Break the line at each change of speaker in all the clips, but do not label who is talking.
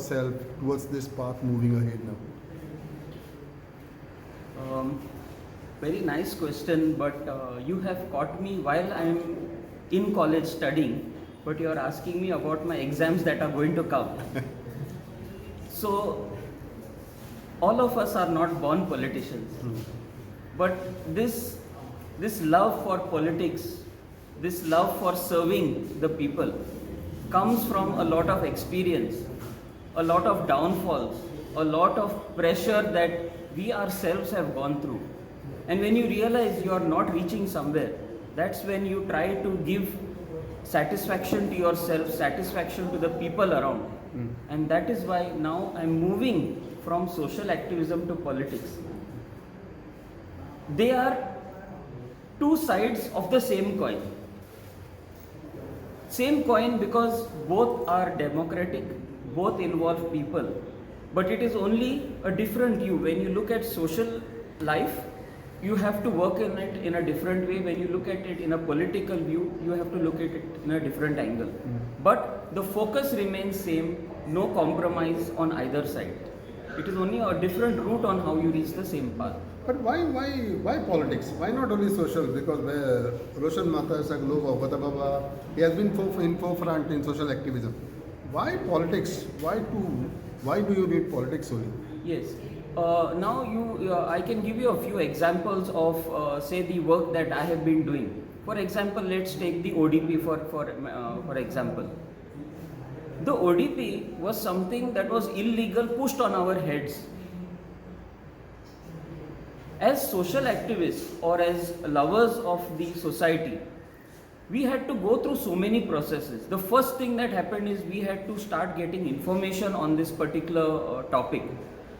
yourself towards this path moving ahead now?
Very nice question, but you have caught me while I am in college studying, but you are asking me about my exams that are going to come. So, all of us are not born politicians, but this love for politics, this love for serving the people comes from a lot of experience, a lot of downfalls, a lot of pressure that we ourselves have gone through. And when you realize you are not reaching somewhere, that's when you try to give satisfaction to yourself, satisfaction to the people around. And that is why now I'm moving from social activism to politics. They are two sides of the same coin. Same coin because both are democratic, both involve people. But it is only a different view. When you look at social life, you have to work in it in a different way. When you look at it in a political view, you have to look at it in a different angle. But the focus remains same, no compromise on either side. It is only a different route on how you reach the same path.
But why politics? Why not only social? Because where Roshan Mata is a global, Baba, he has been in forefront in social activism. Why politics? Why do you need politics only?
Yes. Now I can give you a few examples of say the work that I have been doing. For example, let's take the ODP for example. The ODP was something that was illegal, pushed on our heads. As social activists or as lovers of the society, we had to go through so many processes. The first thing that happened is we had to start getting information on this particular topic.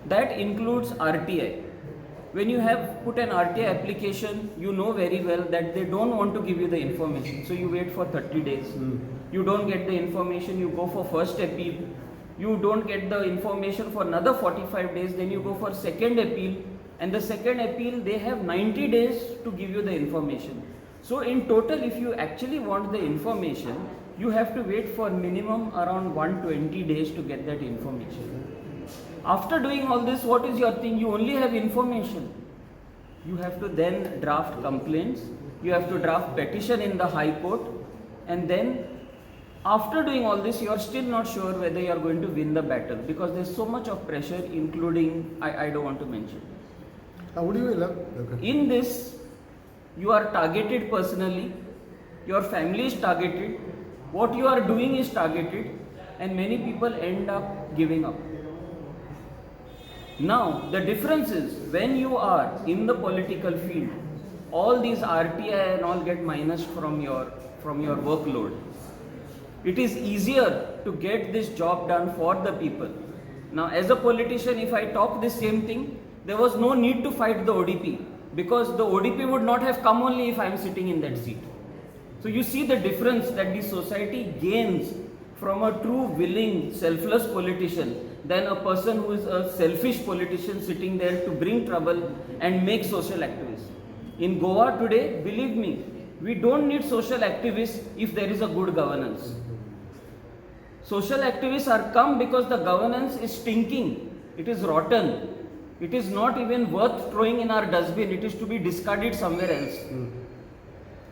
That includes RTI. When you have put an RTI application, you know very well that they don't want to give you the information. So you wait for 30 days. You don't get the information, you go for first appeal. You don't get the information for another 45 days, then you go for second appeal. And the second appeal, they have 90 days to give you the information. So in total, if you actually want the information, you have to wait for minimum around 120 days to get that information. After doing all this, what is your thing? You only have information. You have to then draft complaints, you have to draft petition in the High Court, and then after doing all this, you are still not sure whether you are going to win the battle because there is so much of pressure, including, I don't want to mention.
How do you love? Okay.
In this, you are targeted personally, your family is targeted, what you are doing is targeted, and many people end up giving up. Now, the difference is when you are in the political field, all these RTI and all get minus from your workload. It is easier to get this job done for the people. Now, as a politician, if I talk this same thing, there was no need to fight the ODP because the ODP would not have come only if I am sitting in that seat. So you see the difference that the society gains from a true willing, selfless politician than a person who is a selfish politician sitting there to bring trouble and make social activists. In Goa today, believe me, we don't need social activists if there is a good governance. Social activists are come because the governance is stinking, it is rotten. It is not even worth throwing in our dustbin, it is to be discarded somewhere else.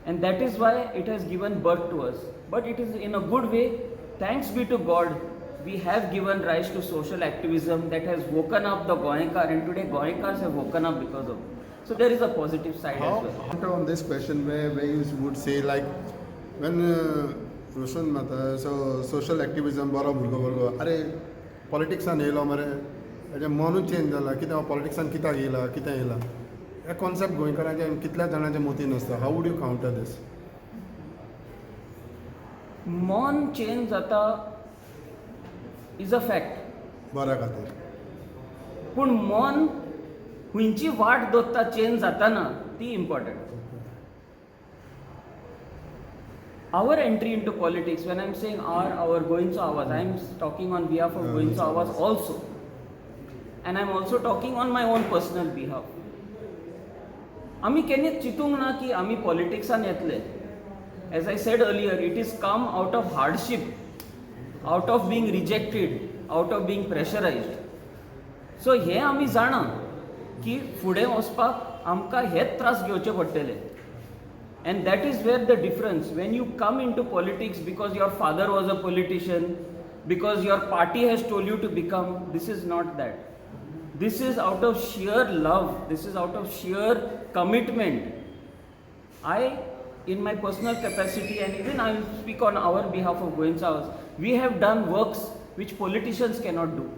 And that is why it has given birth to us. But it is in a good way, thanks be to God, we have given rise to social activism that has woken up the Goenkar, and today Goenkars have woken up because of it. So there is a positive side as well.
On this question where you would say like, when Roshan Mata, so social activism, politics are not म्हणून change जाला कित्याक पॉलिटिक्सान कित्याक येयला हे concept गोंयकारांचे कितल्या जाणांच्या मोतीन आसता हाऊ would you counter this
मौन चेंज जाता इज अ फॅक्ट
बऱ्या खातीर
पूण मौन खंयची वाट दोत्ता चेंज जाताना ती important our entry into politics, when I'm saying our Goencho Awaz, I'm talking on behalf of Goencho Awaz also. And I'm also talking on my own personal behalf. आमी केन्ना चिंतूंक ना की आमी पॉलिटिक्सान येतले. As I said earlier, it is come out of hardship, out of being rejected, out of being pressurized. सो हे आमी जाणा की फुडें वचपाक आमकां हेच त्रास घेवचे पडटले. And that is where the difference, when you come into politics because your father was a politician, because your party has told you to become, this is not that. This is out of sheer love, this is out of sheer commitment. I, in my personal capacity, and even I will speak on our behalf of Goenka Awas, we have done works which politicians cannot do.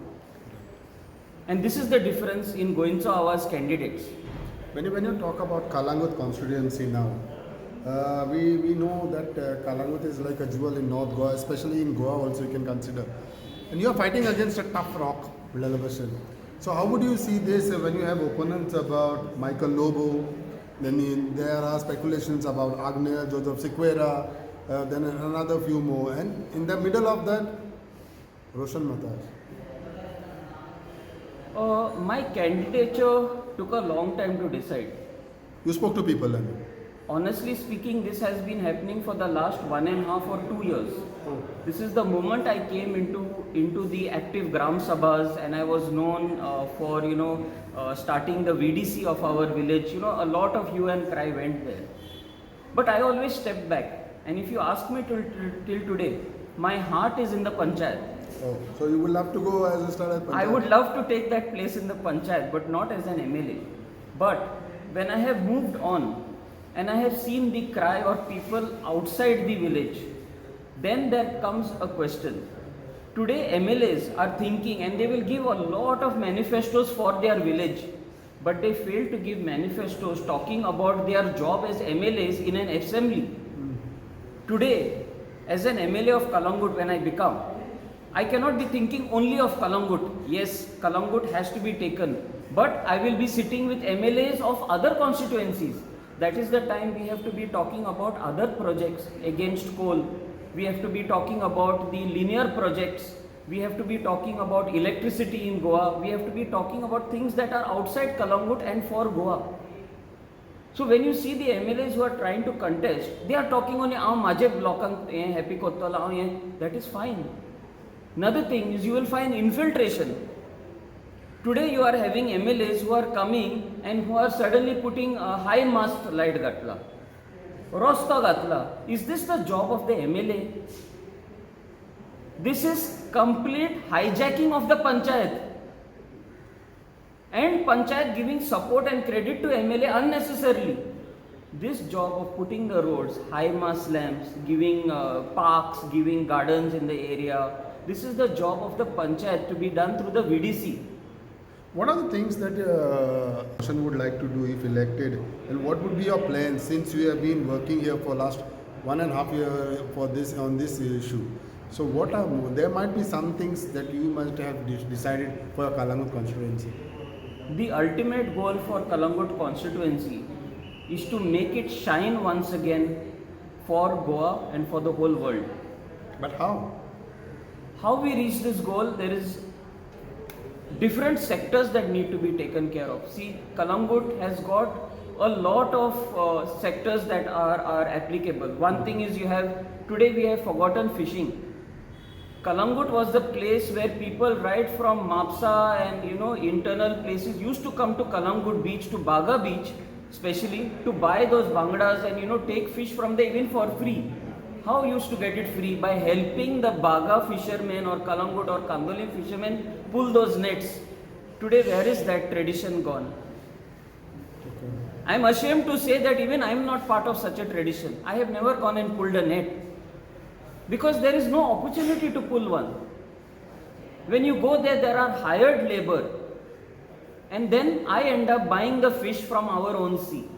And this is the difference in Goenka Awas candidates.
When you talk about Kalangut constituency now, we know that Kalangut is like a jewel in North Goa, especially in Goa also you can consider. And you are fighting against a tough rock, Bilal. So how would you see this when you have opponents about Michael Lobo, then there are speculations about Agneya, Joseph Sequeira, then another few more, and in the middle of that, Roshan Mattayas.
My candidature took a long time to decide.
You spoke to people then?
Honestly speaking, this has been happening for the last 1.5 or 2 years. This is the moment I came into the active Gram Sabhas, and I was known for starting the VDC of our village. A lot of hue and cry went there. But I always stepped back. And if you ask me till today, my heart is in the panchayat.
Oh, so you would love to go as a star at Panchayat?
I would love to take that place in the panchayat, but not as an MLA. But when I have moved on and I have seen the cry of people outside the village, then there comes a question. Today MLAs are thinking, and they will give a lot of manifestos for their village, but they fail to give manifestos talking about their job as MLAs in an assembly. Today, as an MLA of Kalangut, when I become, I cannot be thinking only of Kalangut. Yes, Kalangut has to be taken, but I will be sitting with MLAs of other constituencies. That is the time we have to be talking about other projects against coal. We have to be talking about the linear projects. We have to be talking about electricity in Goa. We have to be talking about things that are outside Kalangut and for Goa. So when you see the MLAs who are trying to contest, they are talking only, "Maje blokank happy kottala," that is fine. Another thing is you will find infiltration. Today you are having MLAs who are coming and who are suddenly putting a high mast light gatla, rosta gatla. Is this the job of the MLA? This is complete hijacking of the panchayat. And panchayat giving support and credit to MLA unnecessarily. This job of putting the roads, high mast lamps, giving parks, giving gardens in the area, this is the job of the panchayat to be done through the VDC.
What are the things that Roshan would like to do if elected, and what would be your plan since you have been working here for last 1.5 years for this on this issue? So there might be some things that you must have decided for your Kalangut constituency.
The ultimate goal for Kalangut constituency is to make it shine once again for Goa and for the whole world.
But how?
How we reach this goal, there is different sectors that need to be taken care of. See, Kalangut has got a lot of sectors that are applicable. One thing is today we have forgotten fishing. Kalangut was the place where people right from Mapsa and internal places used to come to Kalangut beach, to Baga beach especially, to buy those bangdas and take fish from there even for free. How used to get it free? By helping the Baga fishermen or Kalangut or Kandoli fishermen pull those nets. Today where is that tradition gone?
Okay.
I am ashamed to say that even I am not part of such a tradition. I have never gone and pulled a net, because there is no opportunity to pull one. When you go there are hired labor, and then I end up buying the fish from our own sea.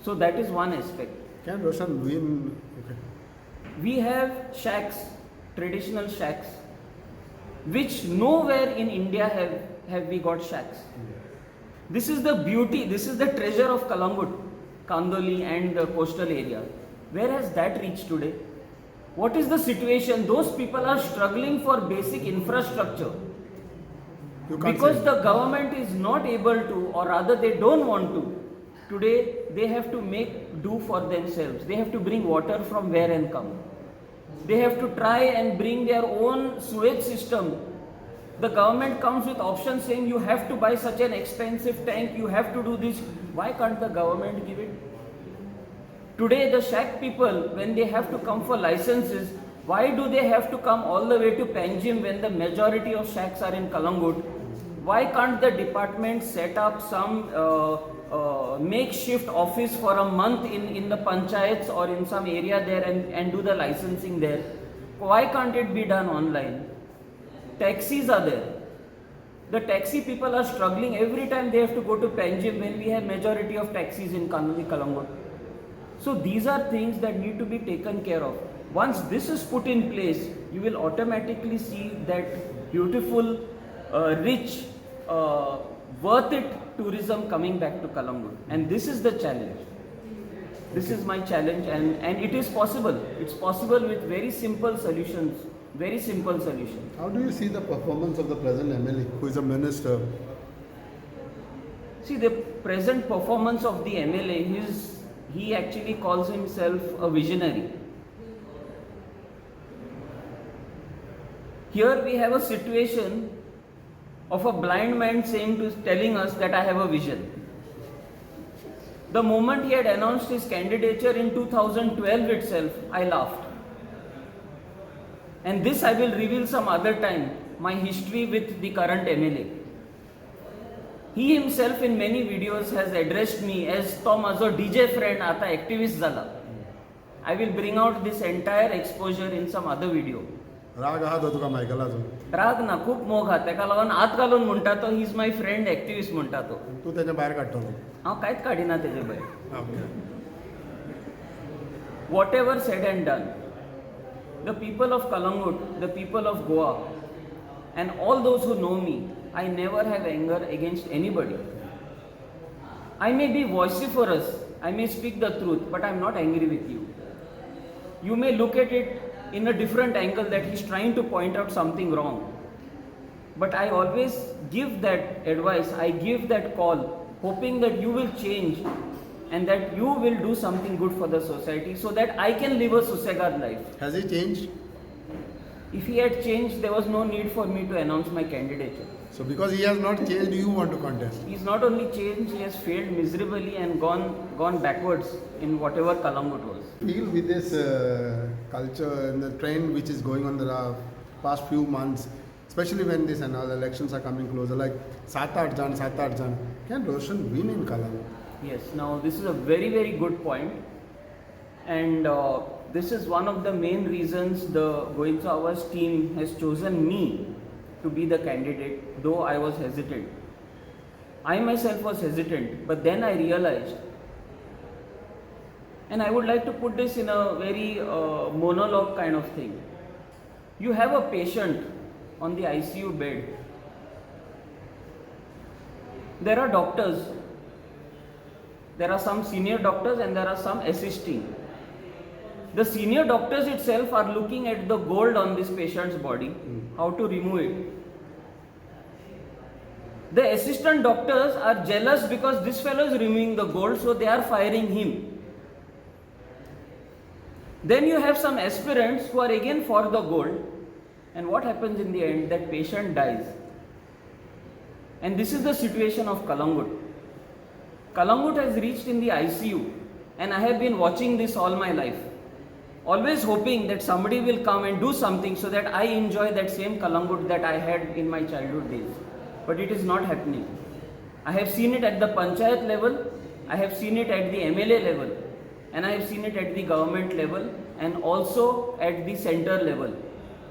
So that is one aspect.
Can Roshan win? Okay.
We have shacks, traditional shacks, which nowhere in India have we got shacks. This is the beauty, this is the treasure of Kalangut, Kandoli and the coastal area. Where has that reached today? What is the situation? Those people are struggling for basic infrastructure. Because the government is not able to, or rather they don't want to. Today they have to make do for themselves. They have to bring water from where and come. They have to try and bring their own sewage system The government comes with options saying you have to buy such an expensive tank, you have to do this. Why can't the government give it? Today, the shack people, when they have to come for licenses, why do they have to come all the way to Panjim when the majority of shacks are in Kalangut? Why can't the department set up some makeshift office for a month in the panchayats or in some area there and do the licensing there? Why can't it be done online? Taxis are there. The taxi people are struggling every time they have to go to Panjim when we have majority of taxis in Kalangut. So these are things that need to be taken care of. Once this is put in place, you will automatically see that beautiful, rich, worth it tourism coming back to Kalangut. And this is the challenge. This is my challenge, and it is possible. It's possible with very simple solutions. Very simple solution.
How do you see the performance of the present MLA, who is a minister?
See, the present performance of the MLA, he actually calls himself a visionary. Here we have a situation of a blind man telling us that I have a vision. The moment he had announced his candidature in 2012 itself, I laughed. And this I will reveal some other time, my history with the current MLA. He himself in many videos has addressed me as to माझो DJ friend आता activist झाला. I will bring out this entire exposure in some other video.
राग आहा तुका मायकला जो.
राग ना खूप मोग हा तेका लागून आत घालून म्हणटा तो he is my friend activist म्हणटा तो.
तू त्याच्या बाहेर काढतो.
हांव कांयच काडिना तेजे भायर. Whatever said and done, the people of Kalangut, the people of Goa, and all those who know me, I never have anger against anybody. I may be vociferous, I may speak the truth, but I am not angry with you. You may look at it in a different angle that he's trying to point out something wrong. But I always give that advice, I give that call, hoping that you will change and that you will do something good for the society so that I can live a Susegad life.
Has he changed?
If he had changed, there was no need for me to announce my candidature.
So because he has not changed, you want to contest?
He's not only changed, he has failed miserably and gone backwards in whatever Kalangut was.
Feel with this culture and the trend which is going on the past few months, especially when these elections are coming closer, like 7-8 jan, can Roshan win in Kalangut?
Yes, now this is a very, very good point. And this is one of the main reasons the Goenka Awas team has chosen me to be the candidate, though I was hesitant. I myself was hesitant, but then I realized, and I would like to put this in a very monologue kind of thing. You have a patient on the ICU bed. There are doctors. There are some senior doctors and there are some assisting. The senior doctors itself are looking at the gold on this patient's body, how to remove it. The assistant doctors are jealous because this fellow is removing the gold, so they are firing him. Then you have some aspirants who are again for the gold, and what happens in the end? That patient dies. And this is the situation of Kalangut. Kalangut has reached in the ICU, and I have been watching this all my life. Always hoping that somebody will come and do something so that I enjoy that same Kalangut that I had in my childhood days. But it is not happening. I have seen it at the panchayat level, I have seen it at the MLA level, and I have seen it at the government level and also at the center level.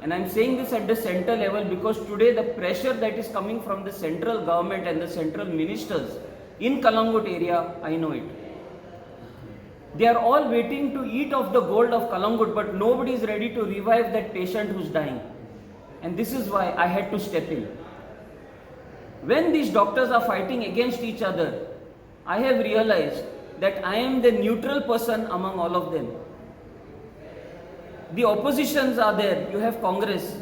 And I am saying this at the center level because today the pressure that is coming from the central government and the central ministers in Kalangut area, I know it. They are all waiting to eat of the gold of Kalangut, but nobody is ready to revive that patient who's dying. And this is why I had to step in. When these doctors are fighting against each other, I have realized that I am the neutral person among all of them. The oppositions are there. You have Congress.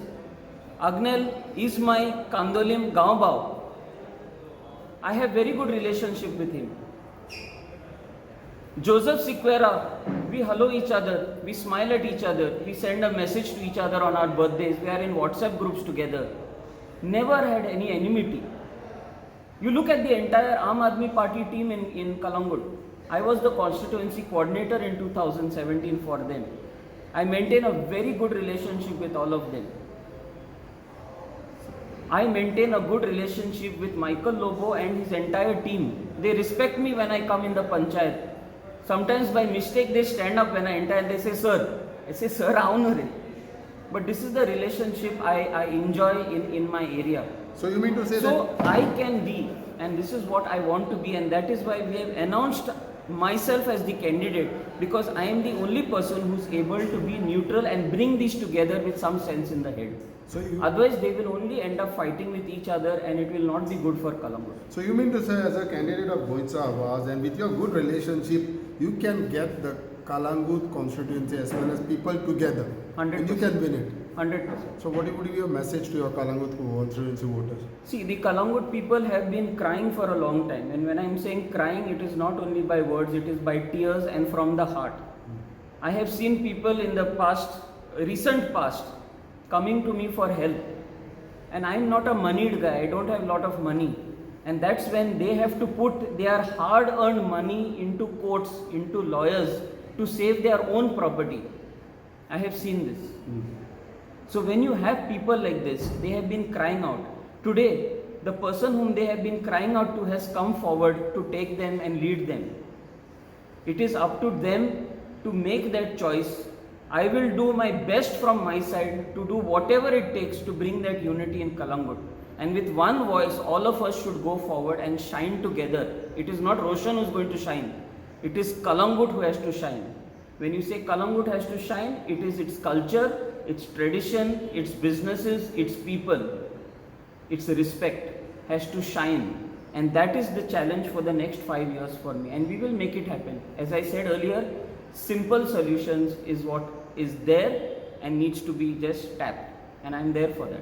Agnel is my Kandolim Gaonbao. I have very good relationship with him. Joseph Sequeira, we hello each other, we smile at each other, we send a message to each other on our birthdays, we are in WhatsApp groups together. never had any enmity. You look at the entire Aam Aadmi Party team in Kalangut. I was the constituency coordinator in 2017 for them. I maintain a very good relationship with all of them. I maintain a good relationship with Michael Lobo and his entire team. They respect me when I come in the panchayat. Sometimes by mistake they stand up when I enter and they say, sir. I say, sir, avunu re. But this is the relationship I enjoy in my area.
So you mean to say
So I can be, and this is what I want to be, and that is why we have announced myself as the candidate, because I am the only person who is able to be neutral and bring these together with some sense in the head. Otherwise, they will only end up fighting with each other, and it will not be good for Kalangut.
So you mean to say, as a candidate of Boitsa Awaz, and with your good relationship, you can get the Kalangut constituency as well as people together,
100%.
and you can win it.
100%.
So what would be your message to your Kalangut constituency voters?
See, the Kalangut people have been crying for a long time, and when I am saying crying, it is not only by words, it is by tears and from the heart. I have seen people in the past, recent past, coming to me for help, and I am not a moneyed guy, I don't have a lot of money, and that's when they have to put their hard earned money into courts, into lawyers, to save their own property. I have seen this. So when you have people like this, they have been crying out. Today, the person whom they have been crying out to has come forward to take them and lead them. It is up to them to make that choice. I will do my best from my side to do whatever it takes to bring that unity in Kalangut. And with one voice, all of us should go forward and shine together. It is not Roshan who is going to shine. It is Kalangut who has to shine. When you say Kalangut has to shine, it is its culture, its tradition, its businesses, its people, its respect has to shine. And that is the challenge for the next 5 years for me. And we will make it happen. As I said earlier, simple solutions is what is there and needs to be just tapped. And I am there for that.